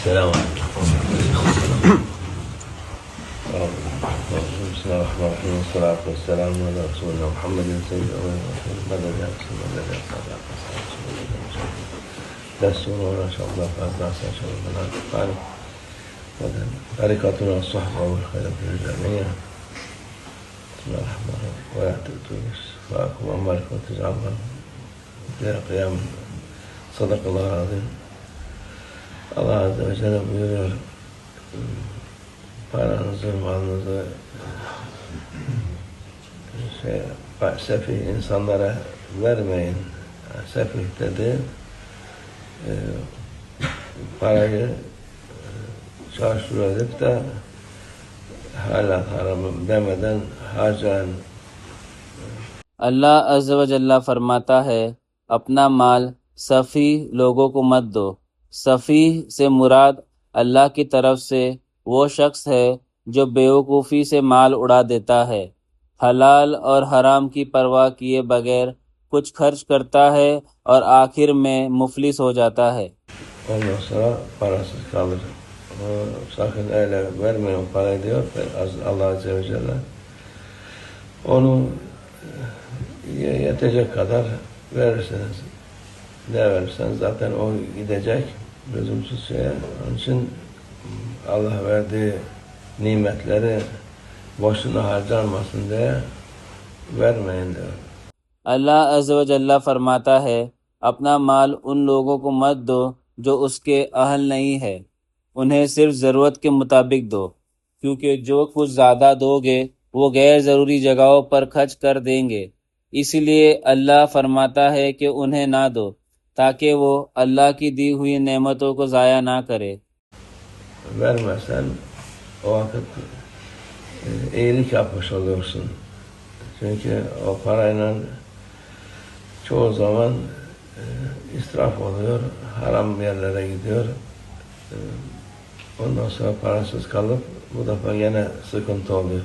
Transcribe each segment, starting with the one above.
السلام عليكم. بسم الله الرحمن الرحيم والصلاة والسلام على رسولنا محمد سيد الأولين دستور ولا شاء الله فأدنى شاء الله قال طريقتنا الصحبة والخير في الجميع. بسم الله الرحمن الرحيم ولا تؤتوا فاكم أموالكم وتجعلوا إلى قيام صدق الله العظيم. Allah Azze ve Celle buyuruyor, paranızı, malınızı sefih insanlara vermeyin. Sefih dedi, parayı çarşur edip de halal haram demeden harcayan. اللہ عز و جل فرماتا ہے اپنا مال سفیہ لوگوں کو مت دو۔ سفیہ سے مراد اللہ کی طرف سے وہ شخص ہے جو بیوقوفی سے مال اڑا دیتا ہے، حلال اور حرام کی پرواہ کیے بغیر کچھ خرچ کرتا ہے اور آخر میں مفلس ہو جاتا ہے۔ Ondan sonra parasız kalır. Sakın öyle vermeyin o parayı diyor. Allah Azze ve Celle onu yetecek kadar verirseniz, ne verirseniz zaten o gidecek lüzumsuz şeye. Onun için Allah verdiği nimetleri boşuna harcanmasın diye vermeyin diyor. اللہ عز و جل فرماتا ہے اپنا مال ان لوگوں کو مت دو جو اس کے اہل نہیں ہے، انہیں صرف ضرورت کے مطابق دو، کیونکہ جو کچھ زیادہ دو گے وہ غیر ضروری جگہوں پر خرچ کر دیں گے، اسی لیے اللہ فرماتا ہے کہ انہیں nہ دو تاکہ وہ اللہ کی دی ہوئی نعمتوں کو ضائع نہ کرے۔ Vermezsen o vakit iyilik yapmış oluyorsun. Çünkü o parayla çoğu zaman israf oluyor, haram yerlere gidiyor. Ondan sonra parasız kalıp bu defa yine sıkıntı oluyor.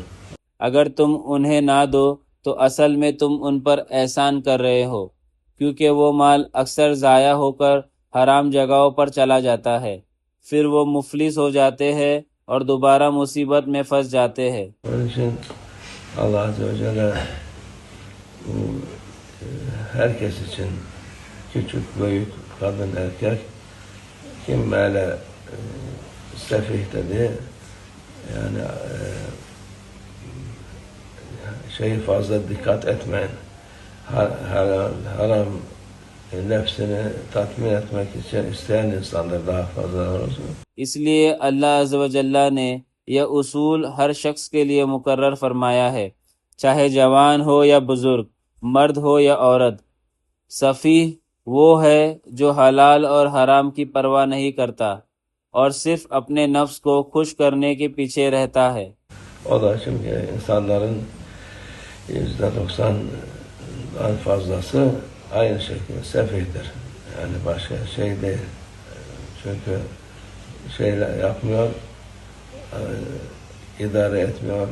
اگر تم انہیں نہ دو تو اصل میں تم ان پر احسان کر رہے ہو، کیونکہ وہ مال اکثر ضائع ہو کر حرام جگہوں پر چلا جاتا ہے، پھر وہ مفلس ہو جاتے ہیں اور دوبارہ مصیبت میں پھنس جاتے ہیں۔ Onun için Allah Azze ve Celle herkes için küçük, büyük, kadın, erkek kim böyle sefih dedi yani fazla dikkat etmeyin. Haram nefsini tatmin etmek için isteyen insanlar daha fazla olsun. اس لیے اللہ عز و جل نے یہ اصول ہر شخص کے لیے مقرر فرمایا ہے، چاہے جوان ہو یا بزرگ، مرد ہو یا عورت۔ سفیہ وہ ہے جو حلال اور حرام کی پرواہ نہیں کرتا اور صرف اپنے نفس کو خوش کرنے کے پیچھے رہتا ہے۔ O da çünkü insanların %90'dan fazlası aynı şekilde sefihtir. Yani başka şey değil. Çünkü şeyler yapmıyor, idare etmiyor,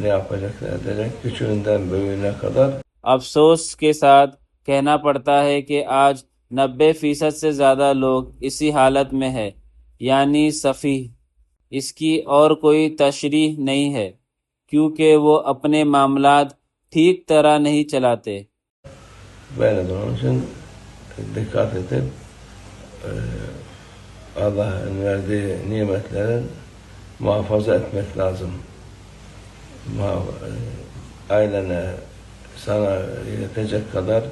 ne yapacak, ne edecek, küçüğünden büyüğüne kadar. افسوس کے ساتھ کہنا پڑتا ہے کہ آج 90% سے زیادہ لوگ اسی حالت میں ہے، یعنی سفیہ۔ اس کی اور کوئی تشریح نہیں ہے کیونکہ وہ اپنے معاملات ٹھیک طرح نہیں چلاتے۔ Böyledir. Onun için dikkat edip Allah'ın verdiği nimetlerin muhafaza etmek lazım. Ailene, sana yetecek kadar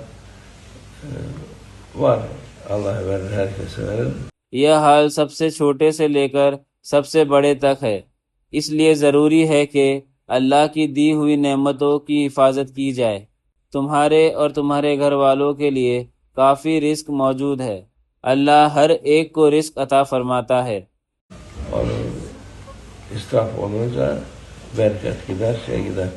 var. Allah verir, herkese verir. یہ حال سب سے چھوٹے سے لے کر سب سے بڑے تک ہے، اس لیے ضروری ہے کہ اللہ کی دی ہوئی نعمتوں کی حفاظت کی جائے۔ تمہارے اور تمہارے گھر والوں کے لیے کافی رزق موجود ہے، اللہ ہر ایک کو رزق عطا فرماتا ہے۔ اور israf olunca bereket gider, gider.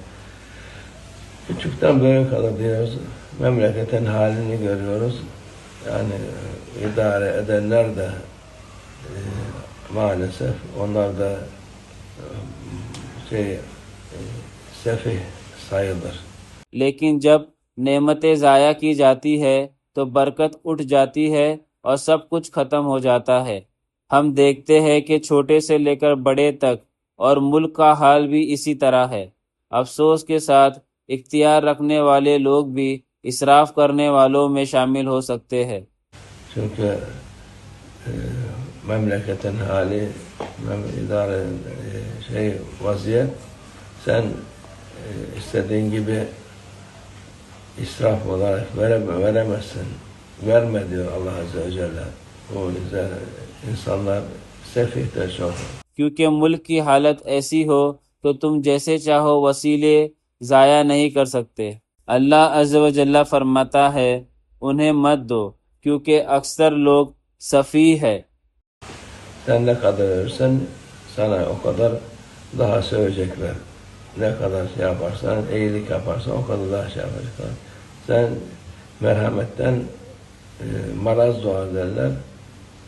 Küçükten büyüğe kadar diyoruz. Memleketin halini görüyoruz. Yani idare edenler de maalesef onlar da sefih sayılır. لیکن جب نعمتیں ضائع کی جاتی ہے تو برکت اٹھ جاتی ہے اور سب کچھ ختم ہو جاتا ہے۔ ہم دیکھتے ہیں کہ چھوٹے سے لے کر بڑے تک اور ملک کا حال بھی اسی طرح ہے۔ افسوس کے ساتھ اختیار رکھنے والے لوگ بھی اسراف کرنے والوں میں شامل ہو سکتے ہیں۔ Çünkü memleketin hali, idare vaziyet, sen istediğin gibi israf olarak veremezsin. Verme diyor Allah Azze ve Celle. O yüzden insanlar sefihtir çok. کیونکہ ملک کی حالت ایسی ہو تو تم جیسے چاہو وسیلے ضائع نہیں کر سکتے۔ اللہ عز و جل فرماتا ہے انہیں مت دو کیونکہ اکثر لوگ سفیہ ہے۔ Sen ne kadar verirsen sana o kadar daha söyleyecekler. Ne kadar şey yaparsan, iyilik yaparsan o kadar daha şey yapacaklar. Sen merhametten maraz doğar derler.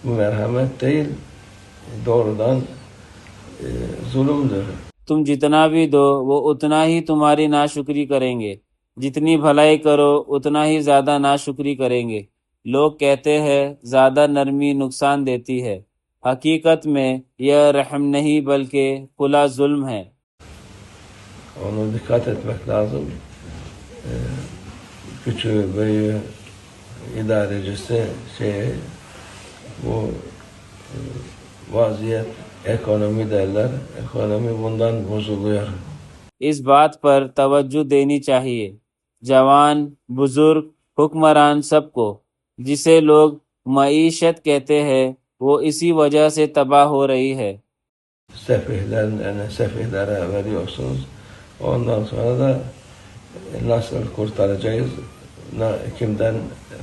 Bu merhamet değil, doğrudan zulümdür. تم جتنا بھی دو وہ اتنا ہی تمہاری ناشکری کریں گے، جتنی بھلائی کرو اتنا ہی زیادہ ناشکری کریں گے۔ لوگ kہتے ہیں زیادہ نرمی نقصان دیتی ہے، حقیقت میں یہ رحم نہیں بلکہ کھلا ظلم ہے۔ Onu dikkat etmek lazım. Küçüğü, büyüğü, idarecisi bu vaziyet ekonomi derler. Ekonomi bundan bozuluyor. اس بات پر توجہ دینی چاہیے، جوان، بزرگ، حکمران سب کو، جسے لوگ معیشت کہتے ہیں وہ اسی وجہ سے تباہ ہو رہی ہے۔ Sefilere veriyorsunuz. Ondan sonra da nasıl kurtaracağız? Kimden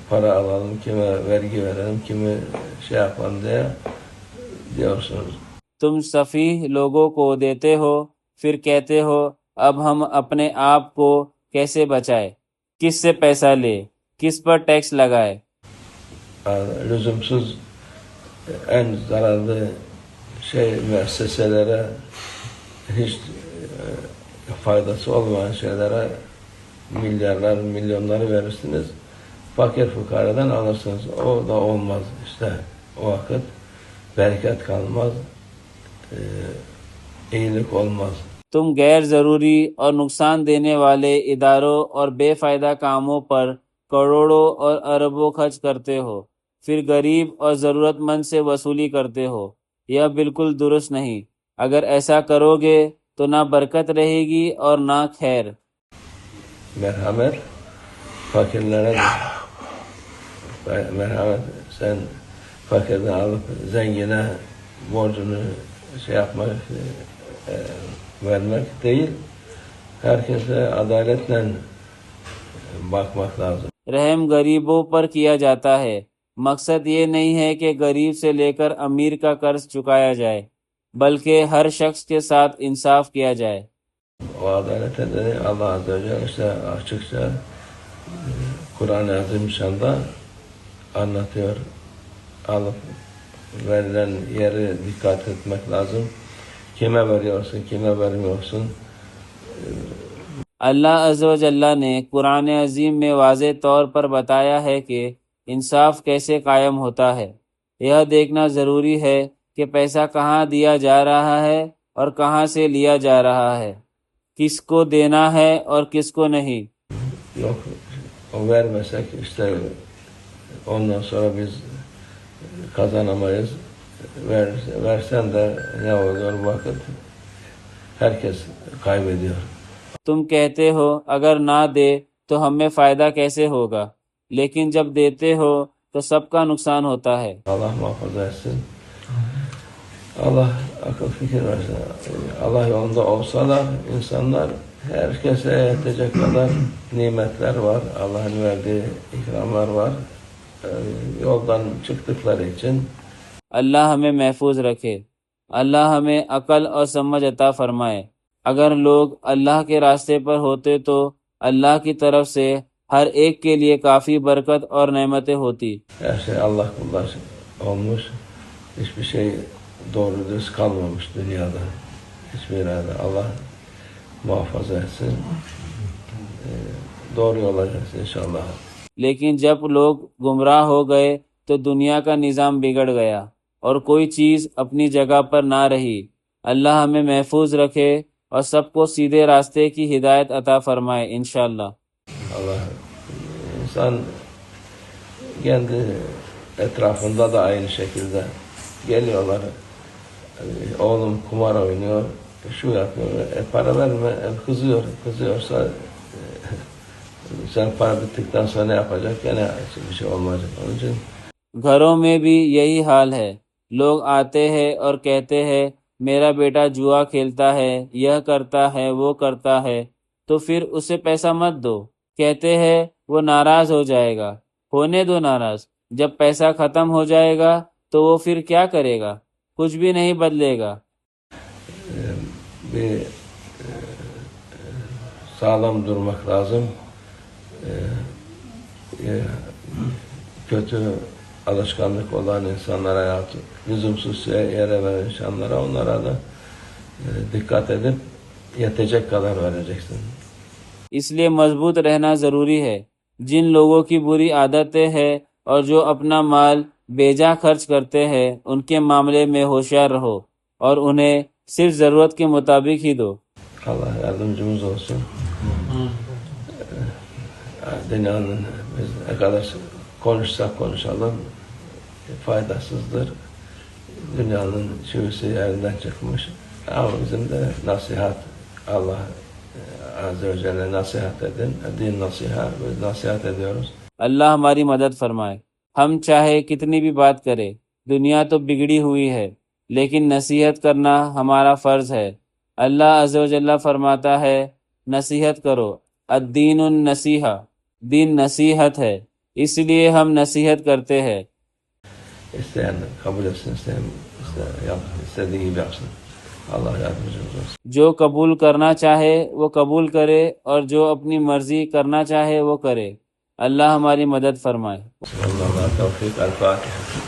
para alalım, kime vergi verelim, kimi şey yapalım diyorsunuz. تم سفیہ لوگوں کو دیتے ہو، پھر کہتے ہو اب ہم اپنے آپ کو کیسے بچائے، کس سے پیسہ لے، کس پر ٹیکس لگائے۔ Lüzumsuz en zararlı müesseselere, hiç faydası olmayan şeylere milyarlar, milyonları verirsiniz. Fakir fukaradan alırsınız. O da olmaz işte. O vakit bereket kalmaz, iyilik olmaz. تم غیر ضروری اور نقصان دینے والے اداروں اور بے فائدہ کاموں پر کروڑوں اور اربوں خرچ کرتے ہو، پھر غریب اور ضرورت مند سے وصولی کرتے ہو۔ یہ بالکل درست نہیں۔ اگر ایسا کرو گے تو نہ برکت رہے گی اور نہ خیر۔ Merhamet fakirlere de. Merhamet, sen fakirden alıp zengine borcunu yapmak, vermek değil. Herkese adaletle bakmak lazım. رحم غریبوں پر کیا جاتا ہے، مقصد یہ نہیں ہے کہ غریب سے لے کر امیر کا قرض چکایا جائے، بلکہ ہر شخص کے ساتھ انصاف کیا جائے۔ O adalete de Allah Azze ve Celle işte açıkça Kur'an-ı Azimüşşan'da anlatıyor. Alıp verilen yere dikkat etmek lazım. Kime veriyorsun, kime vermiyorsun? اللہ عز و جل نے قرآن عظیم میں واضح طور پر بتایا ہے کہ انصاف کیسے قائم ہوتا ہے۔ یہ دیکھنا ضروری ہے کہ پیسہ کہاں دیا جا رہا ہے اور کہاں سے لیا جا رہا ہے، کس کو دینا ہے اور کس کو نہیں۔ Yok, o vermesek işte ondan sonra biz kazanamayız. Versen de ne oluyor vakit? Herkes kaybediyor. تم کہتے ہو اگر نہ دے تو ہمیں فائدہ کیسے ہوگا، لیکن جب دیتے ہو تو سب کا نقصان ہوتا ہے۔ Allah muhafaza etsin. Allah akıl fikir versin. Allah yolunda olsalar insanlar herkese yetecek kadar nimetler var. Allah'ın verdiği ikramlar var. Yoldan çıktıkları için اللہ ہمیں محفوظ رکھے، اللہ ہمیں عقل اور سمجھ عطا فرمائے۔ اگر لوگ اللہ کے راستے پر ہوتے تو اللہ کی طرف سے ہر ایک کے لیے کافی برکت اور نعمتیں ہوتی۔ her şey Allah kullar olmuş. Hiçbir şey doğru düz kalmamış dünyada. Hiçbir yerde. Allah muhafaza etsin. Doğru yola gelsin inşallah. لیکن جب لوگ گمراہ ہو گئے تو دنیا کا نظام بگڑ گیا۔ اور کوئی چیز اپنی جگہ پر نہ رہی۔ اللہ ہمیں محفوظ رکھے اور سب ko سیدھے راستے کی hidayat عطا فرمائے انشاءاللہ۔ Allah insan kendi etrafında da aynı şekilde geliyorlar. Oğlum kumar oynuyor, şu yapıyor, para verme, kızıyorsa sen para bittikten sonra ne yapacak? Gene bir şey olmayacak. Onun için گھروں میں بھی یہی حال ہے، لوگ آتے ہیں اور کہتے ہیں میرا بیٹا جوا کھیلتا ہے، یہ کرتا ہے، وہ کرتا ہے، تو پھر اسے پیسہ مت دو۔ کہتے ہیں وہ ناراض ہو جائے گا، ہونے دو ناراض، جب پیسہ ختم ہو جائے گا تو وہ پھر کیا کرے گا؟ کچھ بھی نہیں بدلے گا۔ bir sağlam durmak lazım. Kötü alışkanlık olan insanlara, lüzumsuz yere veren insanlara, onlara da dikkat edip yetecek kadar vereceksin. اس لیے مضبوط رہنا ضروری ہے۔ جن لوگوں کی بری عادتیں ہیں اور جو اپنا مال بیجا خرچ کرتے ہیں، ان کے معاملے میں ہوشیار رہو اور انہیں صرف ضرورت کے مطابق ہی دو۔ Allah yardımcımız olsun. Dünyanın biz ne kadar konuşsak konuşalım faydasızdır. Dünyanın çivisi yerinden çıkmış. Ama bizim de nasihat, Allah Azze ve Celle nasihat edin. Din nasihat, biz nasihat ediyoruz. اللہ ہماری مدد فرمائے۔ ہم چاہے کتنی بھی بات کرے، دنیا تو بگڑی ہوئی ہے، لیکن نصیحت کرنا ہمارا فرض ہے۔ اللہ عز و جل فرماتا ہے نصیحت کرو، الدین النصیحہ، دین نصیحت ہے، اس لیے ہم نصیحت کرتے ہیں۔ İsteyen kabul etsin, isteyen istediği gibi yapsın. Allah yardımcımız olsun. جو قبول کرنا چاہے وہ قبول کرے اور جو اپنی مرضی کرنا چاہے وہ کرے۔ اللہ ہماری مدد فرمائے۔ Allah tevfik, el Fatiha.